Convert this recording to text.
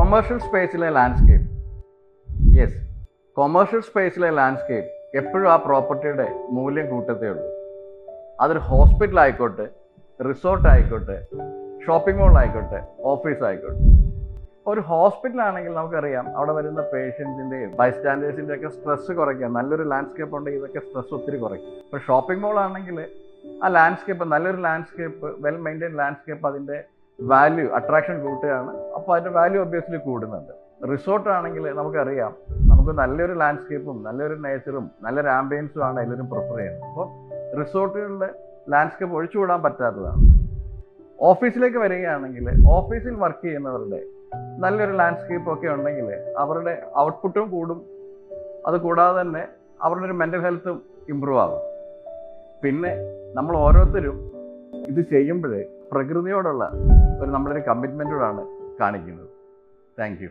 Commercial സ്പേസിലെ landscape. Yes, commercial സ്പേസിലെ landscape എപ്പോഴും ആ പ്രോപ്പർട്ടിയുടെ മൂല്യം കൂട്ടത്തേ ഉള്ളൂ. അതൊരു ഹോസ്പിറ്റൽ ആയിക്കോട്ടെ, റിസോർട്ട് ആയിക്കോട്ടെ, ഷോപ്പിംഗ് മോൾ ആയിക്കോട്ടെ, ഓഫീസ് ആയിക്കോട്ടെ. ഒരു ഹോസ്പിറ്റലാണെങ്കിൽ നമുക്കറിയാം അവിടെ വരുന്ന പേഷ്യൻസിൻ്റെയും ബൈസ്റ്റാൻഡേഴ്സിൻ്റെ ഒക്കെ സ്ട്രെസ് കുറയ്ക്കാം. നല്ലൊരു ലാൻഡ്സ്കേപ്പ് ഉണ്ടെങ്കിൽ ഇതൊക്കെ സ്ട്രെസ് ഒത്തിരി കുറയ്ക്കും. ഇപ്പോൾ ഷോപ്പിംഗ് മോൾ ആണെങ്കിൽ ആ ലാൻഡ്സ്കേപ്പ്, നല്ലൊരു ലാൻഡ്സ്കേപ്പ്, വെൽ മെയിൻറ്റൈൻ ലാൻഡ്സ്കേപ്പ് അതിൻ്റെ വാല്യൂ, അട്രാക്ഷൻ കൂട്ടുകയാണ്. അപ്പോൾ അതിൻ്റെ വാല്യൂ ഒബ്വിയസ്ലി കൂടുന്നുണ്ട്. റിസോർട്ട് ആണെങ്കിൽ നമുക്കറിയാം നമുക്ക് നല്ലൊരു ലാൻഡ്സ്കേപ്പും നല്ലൊരു നേച്ചറും നല്ലൊരു ആംബിയൻസും ആണ് എല്ലാവരും പ്രിഫർ ചെയ്യുന്നത്. അപ്പോൾ റിസോർട്ടുകളിലെ ലാൻഡ്സ്കേപ്പ് ഒഴിച്ചുകൂടാൻ പറ്റാത്തതാണ്. ഓഫീസിലേക്ക് വരികയാണെങ്കിൽ ഓഫീസിൽ വർക്ക് ചെയ്യുന്നവരുടെ നല്ലൊരു ലാൻഡ്സ്കേപ്പ് ഒക്കെ ഉണ്ടെങ്കിൽ അവരുടെ ഔട്ട്പുട്ടും കൂടും. അതുകൂടാതെ തന്നെ അവരുടെ ഒരു മെൻ്റൽ ഹെൽത്തും ഇമ്പ്രൂവ് ആകും. പിന്നെ നമ്മൾ ഓരോരുത്തരും ഇത് ചെയ്യുമ്പോൾ പ്രകൃതിയോടുള്ള നമ്മുടെ ഒരു കമ്മിറ്റ്മെൻറ്റോടാണ് കാണിക്കുന്നത്. Thank you.